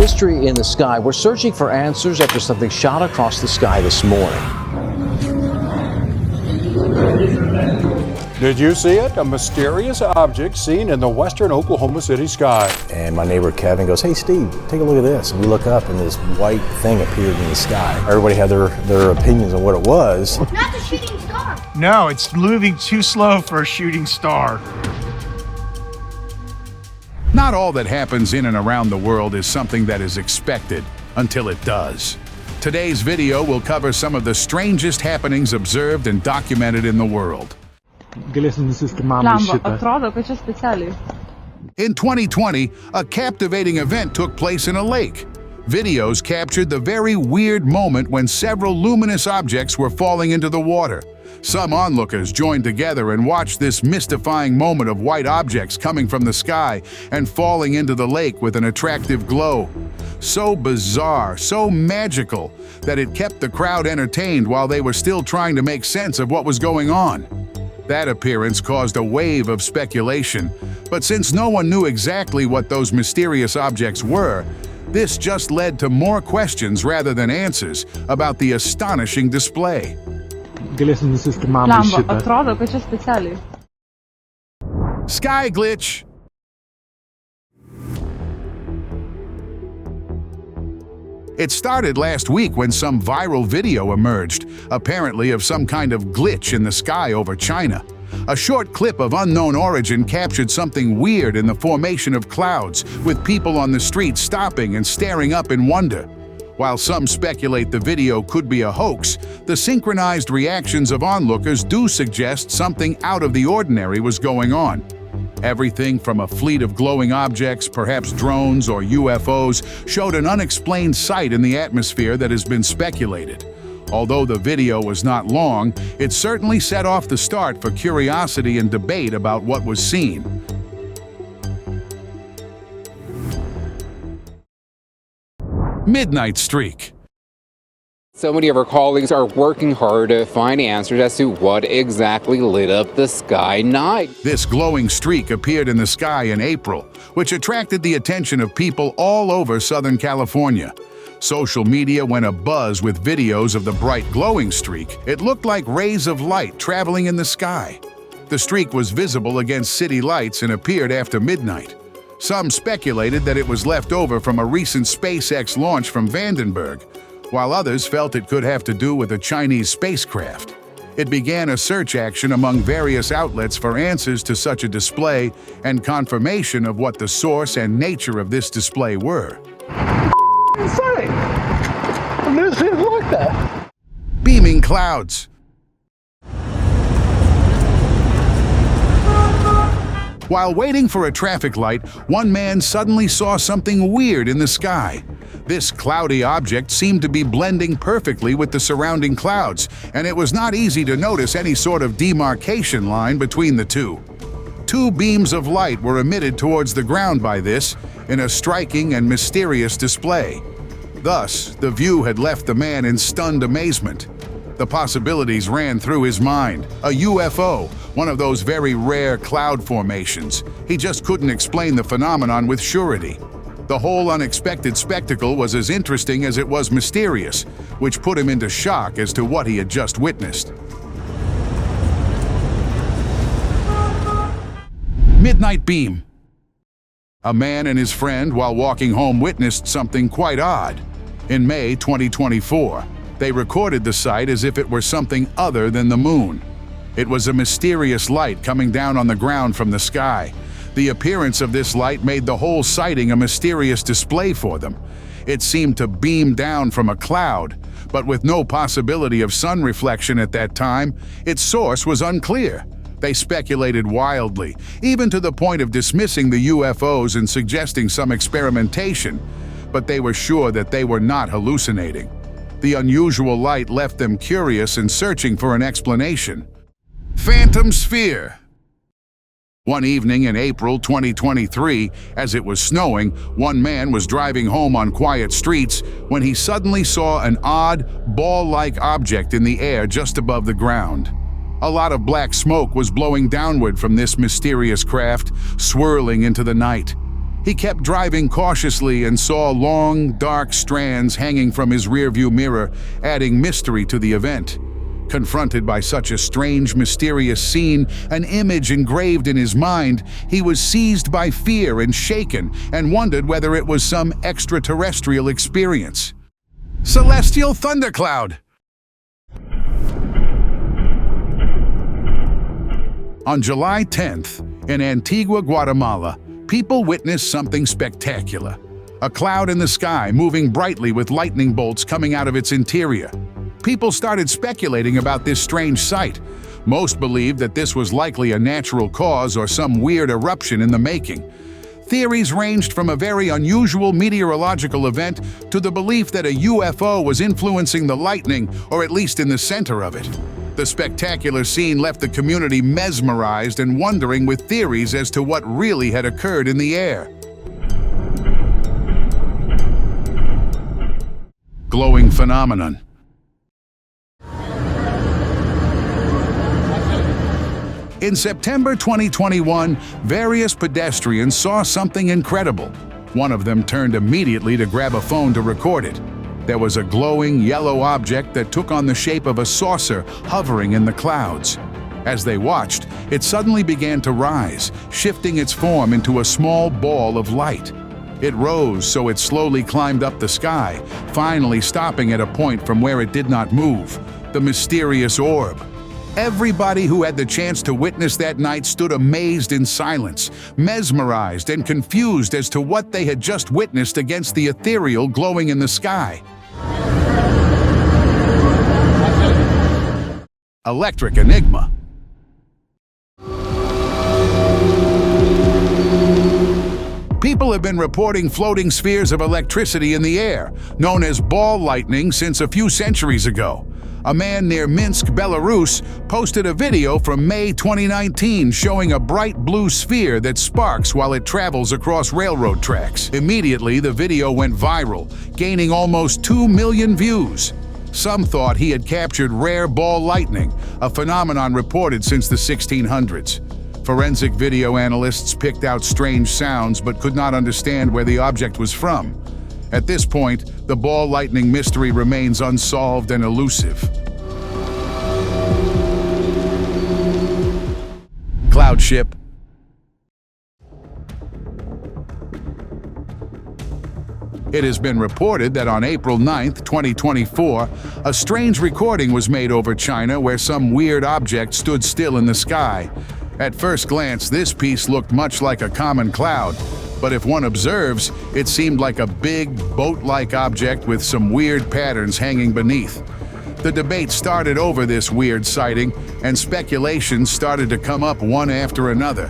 mystery in the sky. We're searching for answers after something shot across the sky this morning. Did you see it? A mysterious object seen in the western Oklahoma City sky. And my neighbor Kevin goes, "Hey Steve, take a look at this." And we look up and this white thing appeared in the sky. Everybody had their opinions on what it was. Not a shooting star. No, it's moving too slow for a shooting star. Not all that happens in and around the world is something that is expected until it does. Today's video will cover some of the strangest happenings observed and documented in the world. In 2020, a captivating event took place in a lake. Videos captured the very weird moment when several luminous objects were falling into the water. Some onlookers joined together and watched this mystifying moment of white objects coming from the sky and falling into the lake with an attractive glow. So bizarre, so magical, that it kept the crowd entertained while they were still trying to make sense of what was going on. That appearance caused a wave of speculation, but since no one knew exactly what those mysterious objects were, this just led to more questions rather than answers about the astonishing display. Sky glitch. It started last week when some viral video emerged, apparently of some kind of glitch in the sky over China. A short clip of unknown origin captured something weird in the formation of clouds, with people on the street stopping and staring up in wonder. While some speculate the video could be a hoax, the synchronized reactions of onlookers do suggest something out of the ordinary was going on. Everything from a fleet of glowing objects, perhaps drones or UFOs, showed an unexplained sight in the atmosphere that has been speculated. Although the video was not long, it certainly set off the start for curiosity and debate about what was seen. Midnight streak. So many of our colleagues are working hard to find answers as to what exactly lit up the sky night. This glowing streak appeared in the sky in April, which attracted the attention of people all over Southern California. Social media went abuzz with videos of the bright glowing streak. It looked like rays of light traveling in the sky. The streak was visible against city lights and appeared after midnight. Some speculated that it was left over from a recent SpaceX launch from Vandenberg, while others felt it could have to do with a Chinese spacecraft. It began a search action among various outlets for answers to such a display and confirmation of what the source and nature of this display were. Insane! I've never seen it like that. Beaming clouds. While waiting for a traffic light, one man suddenly saw something weird in the sky. This cloudy object seemed to be blending perfectly with the surrounding clouds, and it was not easy to notice any sort of demarcation line between the two. Two beams of light were emitted towards the ground by this, in a striking and mysterious display. Thus, the view had left the man in stunned amazement. The possibilities ran through his mind. A UFO, one of those very rare cloud formations. He just couldn't explain the phenomenon with surety. The whole unexpected spectacle was as interesting as it was mysterious, which put him into shock as to what he had just witnessed. Midnight beam. A man and his friend, while walking home, witnessed something quite odd. In May 2024, they recorded the sight as if it were something other than the moon. It was a mysterious light coming down on the ground from the sky. The appearance of this light made the whole sighting a mysterious display for them. It seemed to beam down from a cloud, but with no possibility of sun reflection at that time, its source was unclear. They speculated wildly, even to the point of dismissing the UFOs and suggesting some experimentation, but they were sure that they were not hallucinating. The unusual light left them curious and searching for an explanation. Phantom sphere. One evening in April 2023, as it was snowing, one man was driving home on quiet streets when he suddenly saw an odd, ball-like object in the air just above the ground. A lot of black smoke was blowing downward from this mysterious craft, swirling into the night. He kept driving cautiously and saw long, dark strands hanging from his rearview mirror, adding mystery to the event. Confronted by such a strange, mysterious scene, an image engraved in his mind, he was seized by fear and shaken and wondered whether it was some extraterrestrial experience. Celestial thundercloud! On July 10th, in Antigua, Guatemala, people witnessed something spectacular. A cloud in the sky moving brightly with lightning bolts coming out of its interior. People started speculating about this strange sight. Most believed that this was likely a natural cause or some weird eruption in the making. Theories ranged from a very unusual meteorological event to the belief that a UFO was influencing the lightning, or at least in the center of it. The spectacular scene left the community mesmerized and wondering with theories as to what really had occurred in the air. Glowing phenomenon. In September 2021, various pedestrians saw something incredible. One of them turned immediately to grab a phone to record it. There was a glowing yellow object that took on the shape of a saucer hovering in the clouds. As they watched, it suddenly began to rise, shifting its form into a small ball of light. It rose so it slowly climbed up the sky, finally stopping at a point from where it did not move, the mysterious orb. Everybody who had the chance to witness that night stood amazed in silence, mesmerized and confused as to what they had just witnessed against the ethereal glowing in the sky. Electric enigma. People have been reporting floating spheres of electricity in the air, known as ball lightning, since a few centuries ago. A man near Minsk, Belarus, posted a video from May 2019 showing a bright blue sphere that sparks while it travels across railroad tracks. Immediately, the video went viral, gaining almost 2 million views. Some thought he had captured rare ball lightning, a phenomenon reported since the 1600s. Forensic video analysts picked out strange sounds but could not understand where the object was from. At this point, the ball lightning mystery remains unsolved and elusive. Cloud ship. It has been reported that on April 9, 2024, a strange recording was made over China where some weird object stood still in the sky. At first glance, this piece looked much like a common cloud, but if one observes, it seemed like a big, boat-like object with some weird patterns hanging beneath. The debate started over this weird sighting, and speculations started to come up one after another.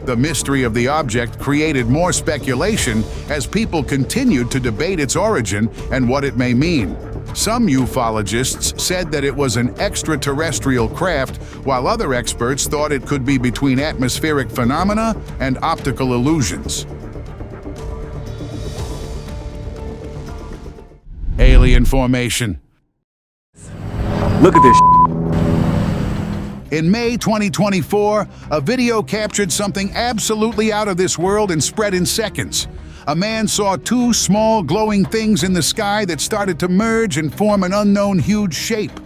The mystery of the object created more speculation as people continued to debate its origin and what it may mean. Some ufologists said that it was an extraterrestrial craft, while other experts thought it could be between atmospheric phenomena and optical illusions. Alien formation. Look at this. In May 2024, a video captured something absolutely out of this world and spread in seconds. A man saw two small glowing things in the sky that started to merge and form an unknown huge shape.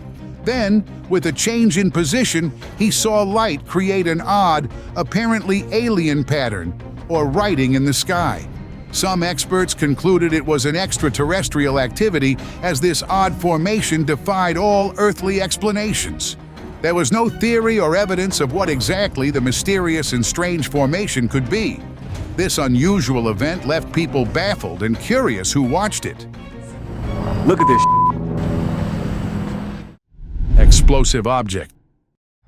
Then, with a change in position, he saw light create an odd, apparently alien pattern, or writing in the sky. Some experts concluded it was an extraterrestrial activity, as this odd formation defied all earthly explanations. There was no theory or evidence of what exactly the mysterious and strange formation could be. This unusual event left people baffled and curious who watched it. Look at this. Explosive object.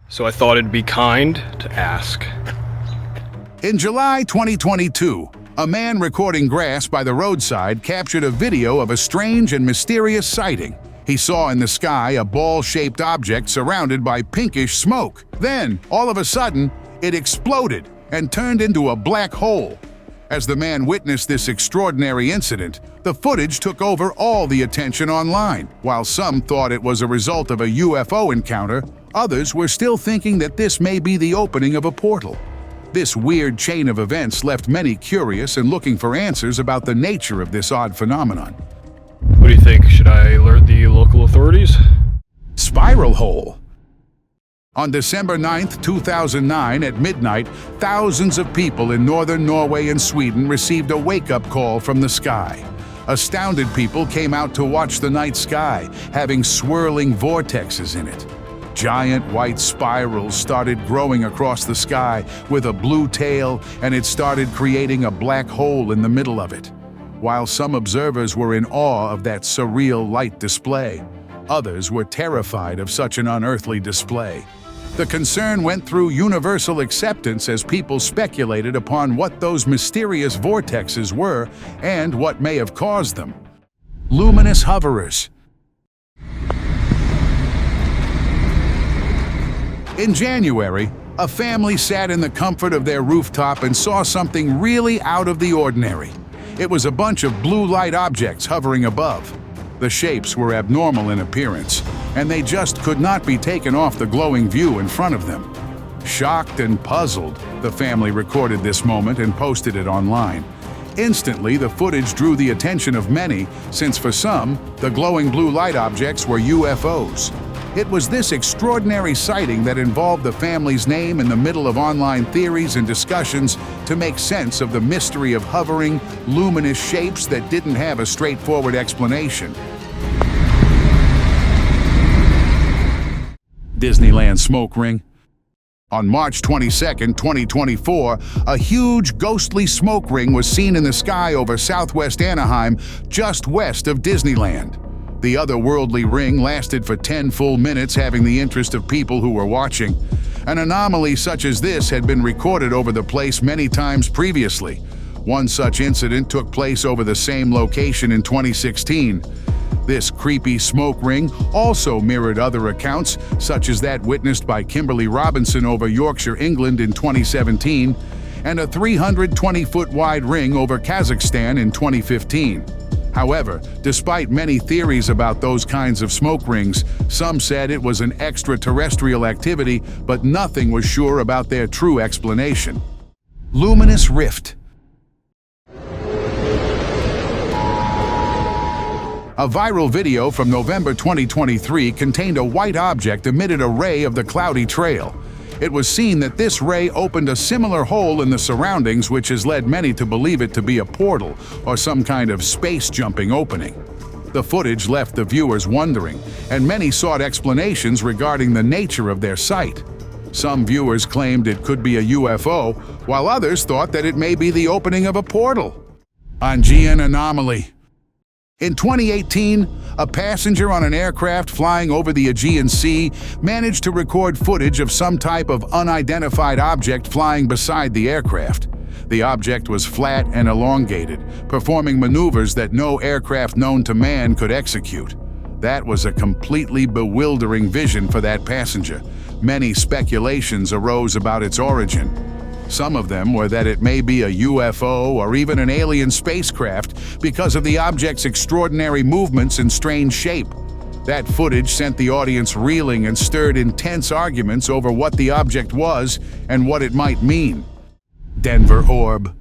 So I thought it'd be kind to ask. In July 2022, a man recording grass by the roadside captured a video of a strange and mysterious sighting. He saw in the sky a ball-shaped object surrounded by pinkish smoke. Then, all of a sudden, it exploded and turned into a black hole. As the man witnessed this extraordinary incident, the footage took over all the attention online. While some thought it was a result of a UFO encounter, others were still thinking that this may be the opening of a portal. This weird chain of events left many curious and looking for answers about the nature of this odd phenomenon. What do you think? Should I alert the local authorities? Spiral hole. On December 9, 2009, at midnight, thousands of people in northern Norway and Sweden received a wake-up call from the sky. Astounded people came out to watch the night sky, having swirling vortexes in it. Giant white spirals started growing across the sky with a blue tail, and it started creating a black hole in the middle of it. While some observers were in awe of that surreal light display, others were terrified of such an unearthly display. The concern went through universal acceptance as people speculated upon what those mysterious vortexes were and what may have caused them. Luminous hoverers. In January, a family sat in the comfort of their rooftop and saw something really out of the ordinary. It was a bunch of blue light objects hovering above. The shapes were abnormal in appearance, and they just could not be taken off the glowing view in front of them. Shocked and puzzled, the family recorded this moment and posted it online. Instantly, the footage drew the attention of many, since for some, the glowing blue light objects were UFOs. It was this extraordinary sighting that involved the family's name in the middle of online theories and discussions to make sense of the mystery of hovering, luminous shapes that didn't have a straightforward explanation. Disneyland smoke ring. On March 22, 2024, a huge ghostly smoke ring was seen in the sky over southwest Anaheim, just west of Disneyland. The otherworldly ring lasted for 10 full minutes, having the interest of people who were watching. An anomaly such as this had been recorded over the place many times previously. One such incident took place over the same location in 2016. This creepy smoke ring also mirrored other accounts, such as that witnessed by Kimberly Robinson over Yorkshire, England in 2017, and a 320-foot wide ring over Kazakhstan in 2015. However, despite many theories about those kinds of smoke rings, some said it was an extraterrestrial activity, but nothing was sure about their true explanation. Luminous rift. A viral video from November 2023 contained a white object emitted a ray of the cloudy trail. It was seen that this ray opened a similar hole in the surroundings, which has led many to believe it to be a portal or some kind of space-jumping opening. The footage left the viewers wondering, and many sought explanations regarding the nature of their sight. Some viewers claimed it could be a UFO, while others thought that it may be the opening of a portal. Aegean anomaly. In 2018, a passenger on an aircraft flying over the Aegean Sea managed to record footage of some type of unidentified object flying beside the aircraft. The object was flat and elongated, performing maneuvers that no aircraft known to man could execute. That was a completely bewildering vision for that passenger. Many speculations arose about its origin. Some of them were that it may be a UFO or even an alien spacecraft because of the object's extraordinary movements and strange shape. That footage sent the audience reeling and stirred intense arguments over what the object was and what it might mean. Denver orb.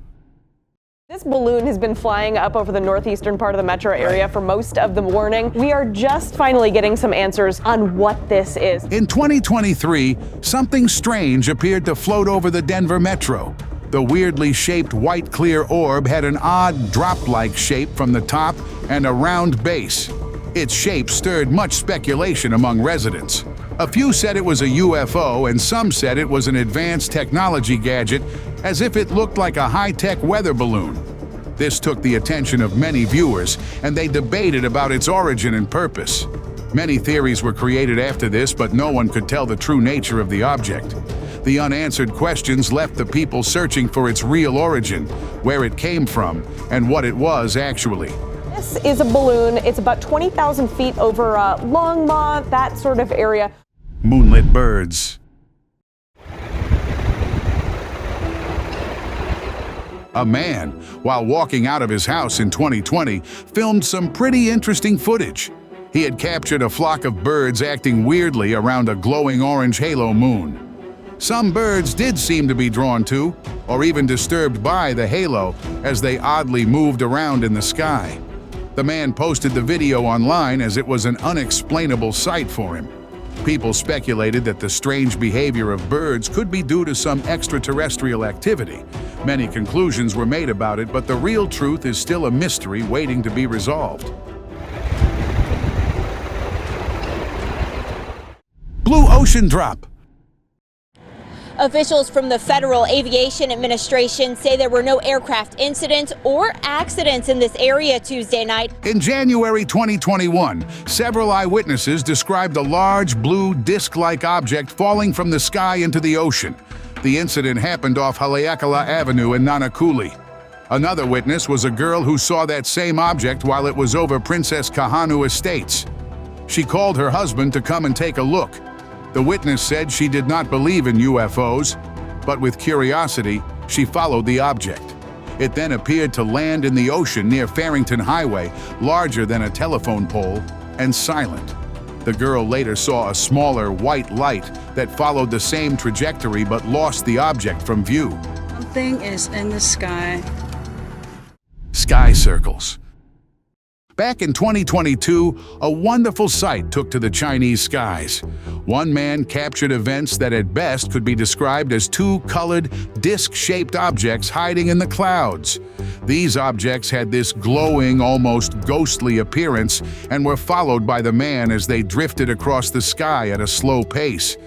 This balloon has been flying up over the northeastern part of the metro area for most of the morning. We are just finally getting some answers on what this is. In 2023, something strange appeared to float over the Denver metro. The weirdly shaped white clear orb had an odd drop-like shape from the top and a round base. Its shape stirred much speculation among residents. A few said it was a UFO, and some said it was an advanced technology gadget, as if it looked like a high-tech weather balloon. This took the attention of many viewers, and they debated about its origin and purpose. Many theories were created after this, but no one could tell the true nature of the object. The unanswered questions left the people searching for its real origin, where it came from, and what it was actually. This is a balloon. It's about 20,000 feet over Longmont, that sort of area. Moonlit birds. A man, while walking out of his house in 2020, filmed some pretty interesting footage. He had captured a flock of birds acting weirdly around a glowing orange halo moon. Some birds did seem to be drawn to, or even disturbed by, the halo as they oddly moved around in the sky. The man posted the video online as it was an unexplainable sight for him. People speculated that the strange behavior of birds could be due to some extraterrestrial activity. Many conclusions were made about it, but the real truth is still a mystery waiting to be resolved. Blue ocean drop. Officials from the Federal Aviation Administration say there were no aircraft incidents or accidents in this area Tuesday night. In January 2021, several eyewitnesses described a large blue disc-like object falling from the sky into the ocean. The incident happened off Haleakala Avenue in Nanakuli. Another witness was a girl who saw that same object while it was over Princess Kahanu Estates. She called her husband to come and take a look. The witness said she did not believe in UFOs, but with curiosity, she followed the object. It then appeared to land in the ocean near Farrington Highway, larger than a telephone pole, and silent. The girl later saw a smaller white light that followed the same trajectory but lost the object from view. Something is in the sky. Sky circles. Back in 2022, a wonderful sight took to the Chinese skies. One man captured events that at best could be described as two colored, disc-shaped objects hiding in the clouds. These objects had this glowing, almost ghostly appearance and were followed by the man as they drifted across the sky at a slow pace.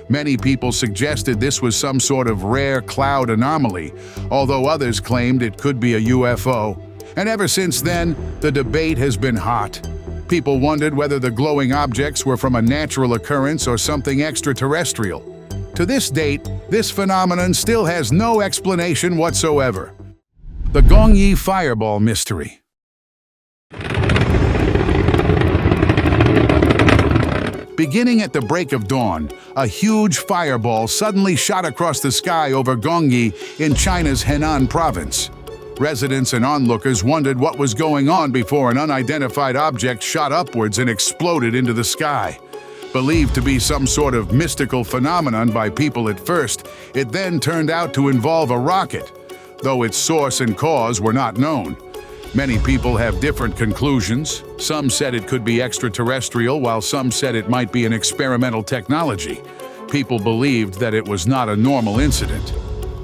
Many people suggested this was some sort of rare cloud anomaly, although others claimed it could be a UFO. And ever since then, the debate has been hot. People wondered whether the glowing objects were from a natural occurrence or something extraterrestrial. To this date, this phenomenon still has no explanation whatsoever. The Gongyi Fireball Mystery. Beginning at the break of dawn, a huge fireball suddenly shot across the sky over Gongyi in China's Henan province. Residents and onlookers wondered what was going on before an unidentified object shot upwards and exploded into the sky. Believed to be some sort of mystical phenomenon by people at first, it then turned out to involve a rocket, though its source and cause were not known. Many people have different conclusions. Some said it could be extraterrestrial, while some said it might be an experimental technology. People believed that it was not a normal incident.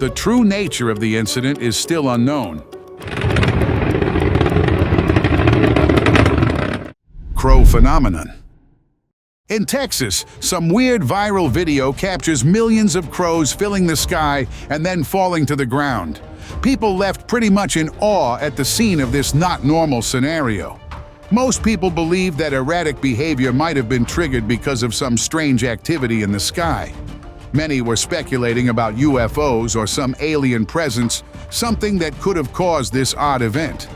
The true nature of the incident is still unknown. Crow phenomenon. In Texas, some weird viral video captures millions of crows filling the sky and then falling to the ground. People left pretty much in awe at the scene of this not normal scenario. Most people believe that erratic behavior might have been triggered because of some strange activity in the sky. Many were speculating about UFOs or some alien presence, something that could have caused this odd event.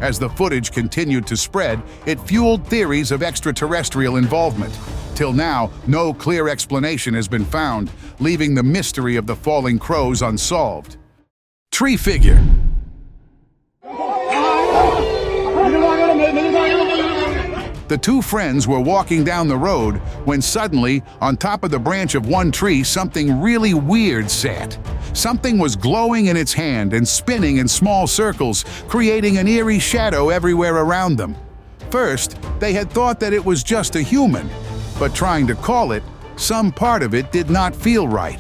As the footage continued to spread, it fueled theories of extraterrestrial involvement. Till now, no clear explanation has been found, leaving the mystery of the falling crows unsolved. Tree figure. The two friends were walking down the road when suddenly, on top of the branch of one tree, something really weird sat. Something was glowing in its hand and spinning in small circles, creating an eerie shadow everywhere around them. First, they had thought that it was just a human, but trying to call it, some part of it did not feel right.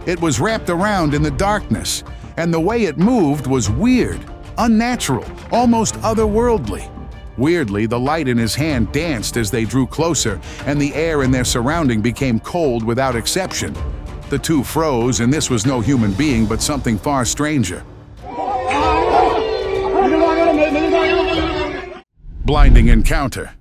It was wrapped around in the darkness, and the way it moved was weird, unnatural, almost otherworldly. Weirdly, the light in his hand danced as they drew closer, and the air in their surrounding became cold without exception. The two froze, and this was no human being but something far stranger. Blinding encounter.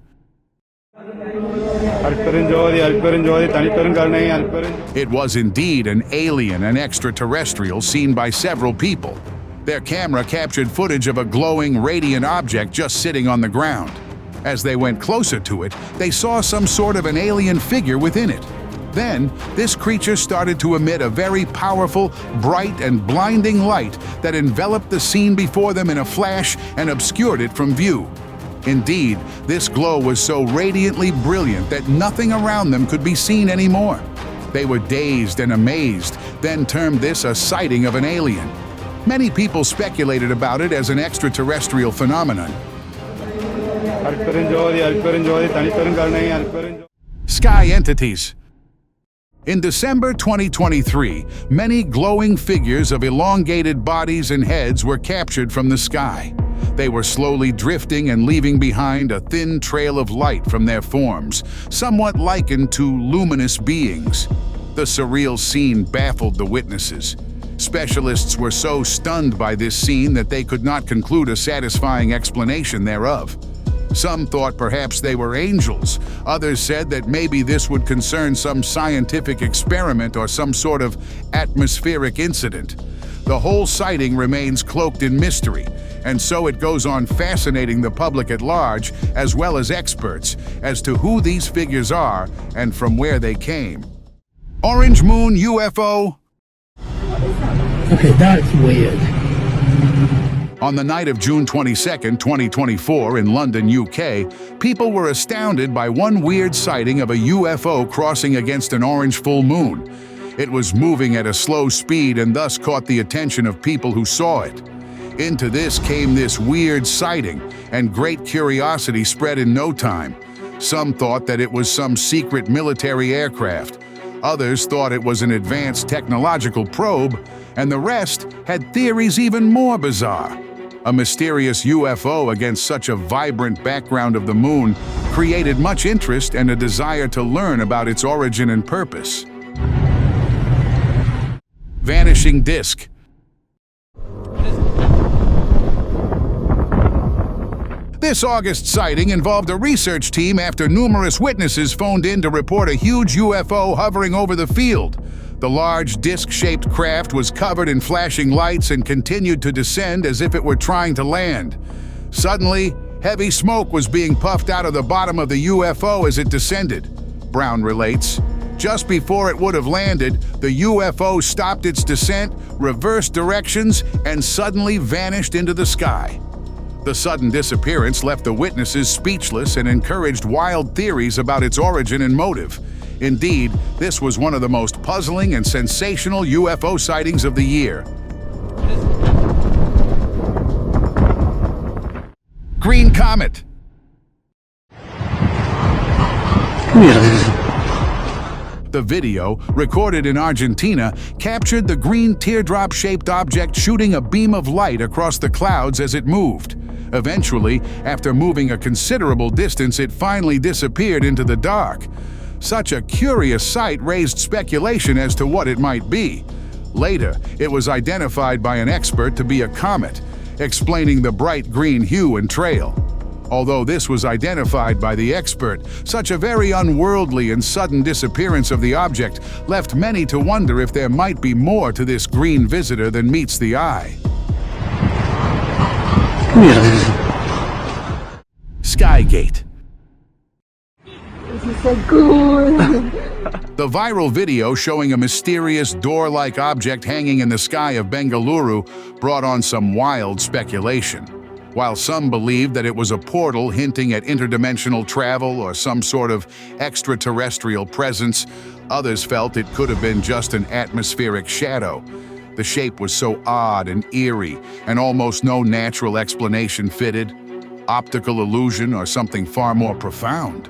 It was indeed an alien and extraterrestrial seen by several people. Their camera captured footage of a glowing, radiant object just sitting on the ground. As they went closer to it, they saw some sort of an alien figure within it. Then, this creature started to emit a very powerful, bright, and blinding light that enveloped the scene before them in a flash and obscured it from view. Indeed, this glow was so radiantly brilliant that nothing around them could be seen anymore. They were dazed and amazed, then termed this a sighting of an alien. Many people speculated about it as an extraterrestrial phenomenon. Sky entities. In December 2023, many glowing figures of elongated bodies and heads were captured from the sky. They were slowly drifting and leaving behind a thin trail of light from their forms, somewhat likened to luminous beings. The surreal scene baffled the witnesses. Specialists were so stunned by this scene that they could not conclude a satisfying explanation thereof. Some thought perhaps they were angels. Others said that maybe this would concern some scientific experiment or some sort of atmospheric incident. The whole sighting remains cloaked in mystery, and so it goes on fascinating the public at large, as well as experts, as to who these figures are and from where they came. Orange Moon UFO? Okay, that's weird. On the night of June 22, 2024, in London, UK, people were astounded by one weird sighting of a UFO crossing against an orange full moon. It was moving at a slow speed and thus caught the attention of people who saw it. Into this came this weird sighting, and great curiosity spread in no time. Some thought that it was some secret military aircraft. Others thought it was an advanced technological probe, and the rest had theories even more bizarre. A mysterious UFO against such a vibrant background of the moon created much interest and a desire to learn about its origin and purpose. Vanishing disk. This August sighting involved a research team after numerous witnesses phoned in to report a huge UFO hovering over the field. The large disc-shaped craft was covered in flashing lights and continued to descend as if it were trying to land. Suddenly, heavy smoke was being puffed out of the bottom of the UFO as it descended. Brown relates, just before it would have landed, the UFO stopped its descent, reversed directions, and suddenly vanished into the sky. The sudden disappearance left the witnesses speechless and encouraged wild theories about its origin and motive. Indeed, this was one of the most puzzling and sensational UFO sightings of the year. Green Comet. The video, recorded in Argentina, captured the green teardrop-shaped object shooting a beam of light across the clouds as it moved. Eventually, after moving a considerable distance, it finally disappeared into the dark. Such a curious sight raised speculation as to what it might be. Later, it was identified by an expert to be a comet, explaining the bright green hue and trail. Although this was identified by the expert, such a very unworldly and sudden disappearance of the object left many to wonder if there might be more to this green visitor than meets the eye. Skygate. This is so cool. The viral video showing a mysterious door-like object hanging in the sky of Bengaluru brought on some wild speculation. While some believed that it was a portal hinting at interdimensional travel or some sort of extraterrestrial presence, others felt it could have been just an atmospheric shadow. The shape was so odd and eerie, and almost no natural explanation fitted. Optical illusion or something far more profound.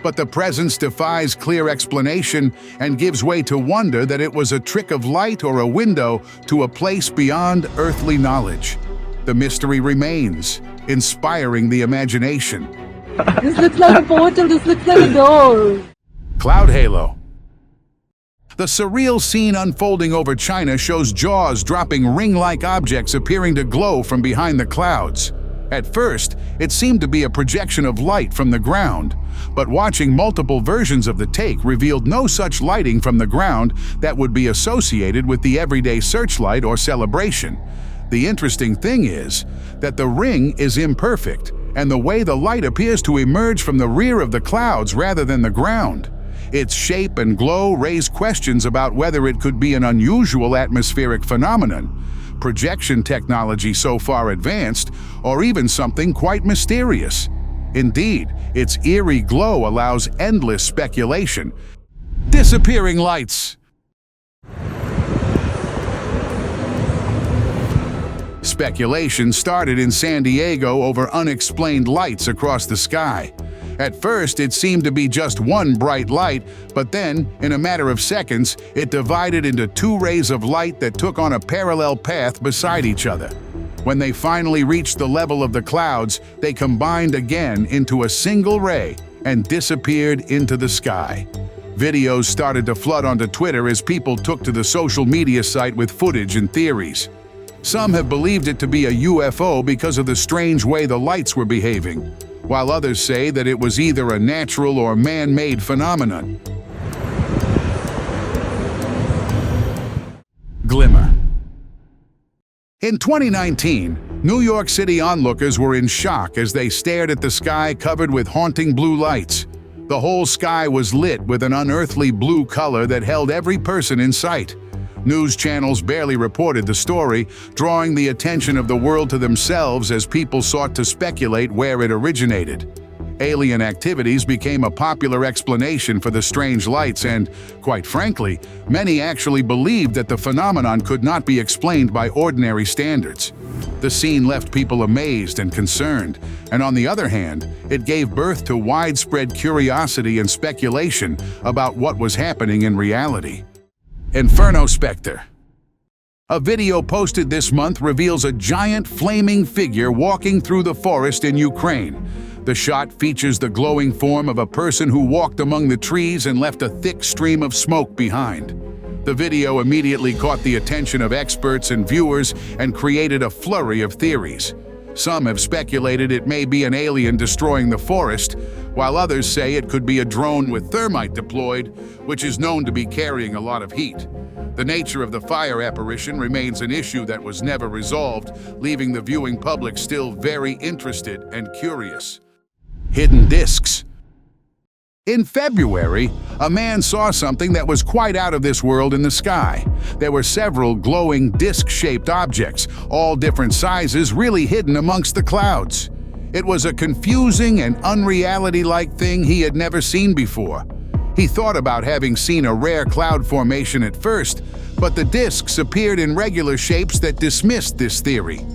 But the presence defies clear explanation and gives way to wonder that it was a trick of light or a window to a place beyond earthly knowledge. The mystery remains, inspiring the imagination. This looks like a portal, this looks like a door. Cloud halo. The surreal scene unfolding over China shows jaws dropping ring-like objects appearing to glow from behind the clouds. At first, it seemed to be a projection of light from the ground, but watching multiple versions of the take revealed no such lighting from the ground that would be associated with the everyday searchlight or celebration. The interesting thing is that the ring is imperfect, and the way the light appears to emerge from the rear of the clouds rather than the ground. Its shape and glow raise questions about whether it could be an unusual atmospheric phenomenon, projection technology so far advanced, or even something quite mysterious. Indeed, its eerie glow allows endless speculation. Disappearing lights. Speculation started in San Diego over unexplained lights across the sky. At first, it seemed to be just one bright light, but then, in a matter of seconds, it divided into two rays of light that took on a parallel path beside each other. When they finally reached the level of the clouds, they combined again into a single ray and disappeared into the sky. Videos started to flood onto Twitter as people took to the social media site with footage and theories. Some have believed it to be a UFO because of the strange way the lights were behaving, while others say that it was either a natural or man-made phenomenon. Glimmer. In 2019, New York City onlookers were in shock as they stared at the sky covered with haunting blue lights. The whole sky was lit with an unearthly blue color that held every person in sight. News channels barely reported the story, drawing the attention of the world to themselves as people sought to speculate where it originated. Alien activities became a popular explanation for the strange lights and, quite frankly, many actually believed that the phenomenon could not be explained by ordinary standards. The scene left people amazed and concerned, and on the other hand, it gave birth to widespread curiosity and speculation about what was happening in reality. Inferno Spectre. A video posted this month reveals a giant flaming figure walking through the forest in Ukraine. The shot features the glowing form of a person who walked among the trees and left a thick stream of smoke behind. The video immediately caught the attention of experts and viewers and created a flurry of theories. Some have speculated it may be an alien destroying the forest, while others say it could be a drone with thermite deployed, which is known to be carrying a lot of heat. The nature of the fire apparition remains an issue that was never resolved, leaving the viewing public still very interested and curious. Hidden discs. In February, a man saw something that was quite out of this world in the sky. There were several glowing disc-shaped objects, all different sizes, really hidden amongst the clouds. It was a confusing and unreality-like thing he had never seen before. He thought about having seen a rare cloud formation at first, but the discs appeared in regular shapes that dismissed this theory.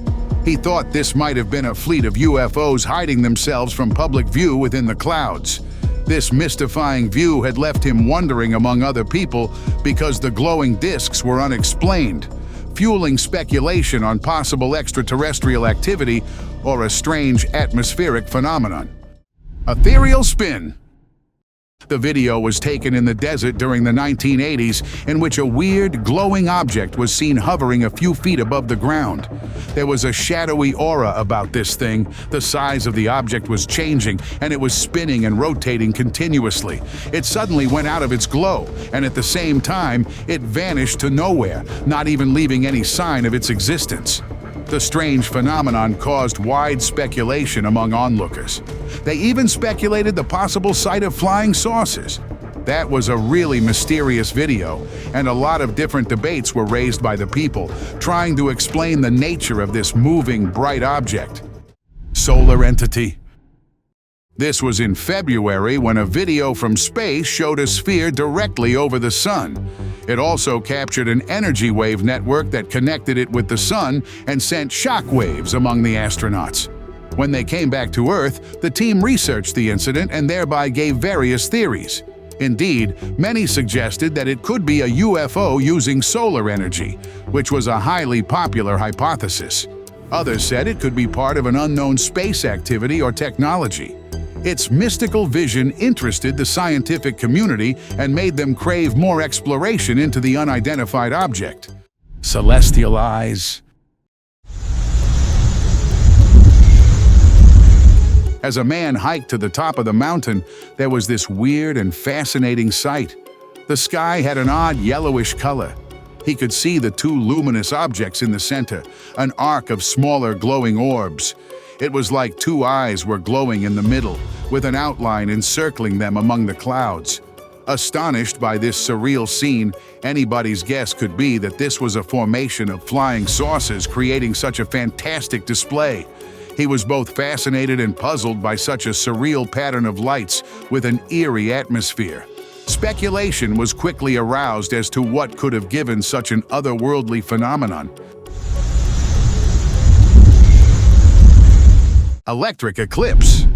He thought this might have been a fleet of UFOs hiding themselves from public view within the clouds. This mystifying view had left him wondering among other people because the glowing discs were unexplained, fueling speculation on possible extraterrestrial activity or a strange atmospheric phenomenon. Ethereal spin. The video was taken in the desert during the 1980s, in which a weird, glowing object was seen hovering a few feet above the ground. There was a shadowy aura about this thing. The size of the object was changing, and it was spinning and rotating continuously. It suddenly went out of its glow, and at the same time, it vanished to nowhere, not even leaving any sign of its existence. The strange phenomenon caused wide speculation among onlookers. They even speculated the possible sight of flying saucers. That was a really mysterious video, and a lot of different debates were raised by the people, trying to explain the nature of this moving, bright object. Solar entity. This was in February when a video from space showed a sphere directly over the sun. It also captured an energy wave network that connected it with the sun and sent shock waves among the astronauts. When they came back to Earth, the team researched the incident and thereby gave various theories. Indeed, many suggested that it could be a UFO using solar energy, which was a highly popular hypothesis. Others said it could be part of an unknown space activity or technology. Its mystical vision interested the scientific community and made them crave more exploration into the unidentified object. Celestial eyes. As a man hiked to the top of the mountain, there was this weird and fascinating sight. The sky had an odd yellowish color. He could see the two luminous objects in the center, an arc of smaller glowing orbs. It was like two eyes were glowing in the middle, with an outline encircling them among the clouds. Astonished by this surreal scene, anybody's guess could be that this was a formation of flying saucers creating such a fantastic display. He was both fascinated and puzzled by such a surreal pattern of lights with an eerie atmosphere. Speculation was quickly aroused as to what could have given such an otherworldly phenomenon. Electric eclipse.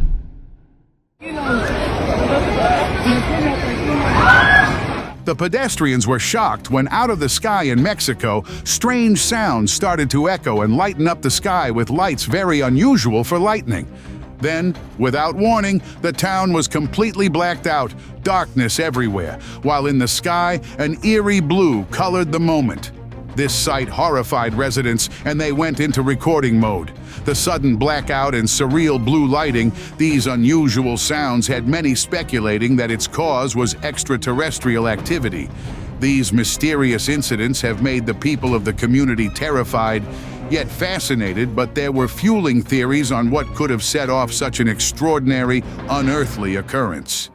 The pedestrians were shocked when out of the sky in Mexico, strange sounds started to echo and lighten up the sky with lights very unusual for lightning. Then, without warning, the town was completely blacked out, darkness everywhere, while in the sky, an eerie blue colored the moment. This sight horrified residents, and they went into recording mode. The sudden blackout and surreal blue lighting, these unusual sounds had many speculating that its cause was extraterrestrial activity. These mysterious incidents have made the people of the community terrified, yet fascinated, but there were fueling theories on what could have set off such an extraordinary, unearthly occurrence.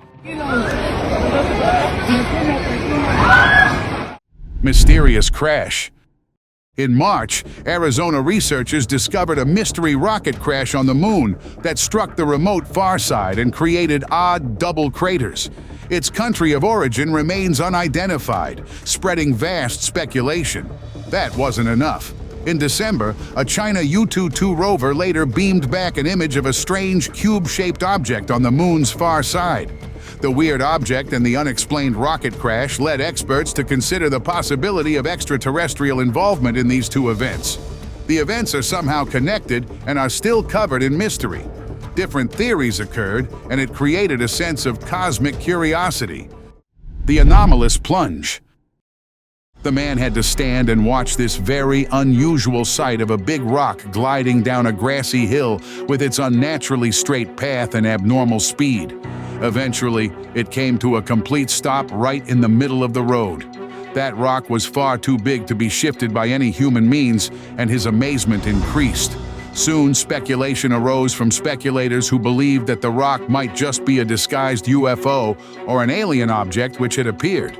Mysterious crash. In March, Arizona researchers discovered a mystery rocket crash on the moon that struck the remote far side and created odd double craters. Its country of origin remains unidentified, spreading vast speculation. That wasn't enough. In December, a China Yutu-2 rover later beamed back an image of a strange cube-shaped object on the moon's far side. The weird object and the unexplained rocket crash led experts to consider the possibility of extraterrestrial involvement in these two events. The events are somehow connected and are still covered in mystery. Different theories occurred, and it created a sense of cosmic curiosity. The anomalous plunge. The man had to stand and watch this very unusual sight of a big rock gliding down a grassy hill with its unnaturally straight path and abnormal speed. Eventually, it came to a complete stop right in the middle of the road. That rock was far too big to be shifted by any human means, and his amazement increased. Soon, speculation arose from speculators who believed that the rock might just be a disguised UFO or an alien object which had appeared.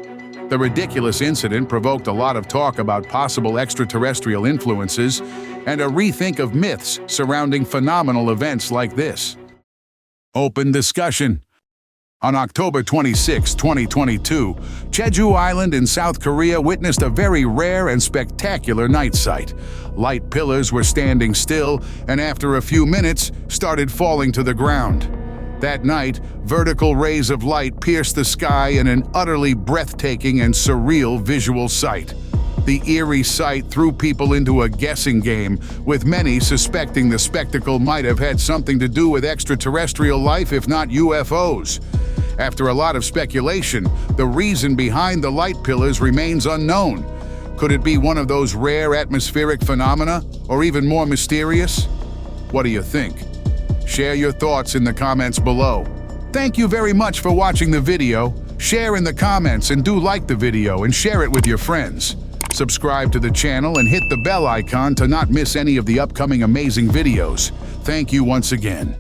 The ridiculous incident provoked a lot of talk about possible extraterrestrial influences and a rethink of myths surrounding phenomenal events like this. Open discussion. On October 26, 2022, Jeju Island in South Korea witnessed a very rare and spectacular night sight. Light pillars were standing still, and after a few minutes, started falling to the ground. That night, vertical rays of light pierced the sky in an utterly breathtaking and surreal visual sight. The eerie sight threw people into a guessing game, with many suspecting the spectacle might have had something to do with extraterrestrial life, if not UFOs. After a lot of speculation, the reason behind the light pillars remains unknown. Could it be one of those rare atmospheric phenomena, or even more mysterious? What do you think? Share your thoughts in the comments below. Thank you very much for watching the video. Share in the comments and do like the video and share it with your friends. Subscribe to the channel and hit the bell icon to not miss any of the upcoming amazing videos. Thank you once again.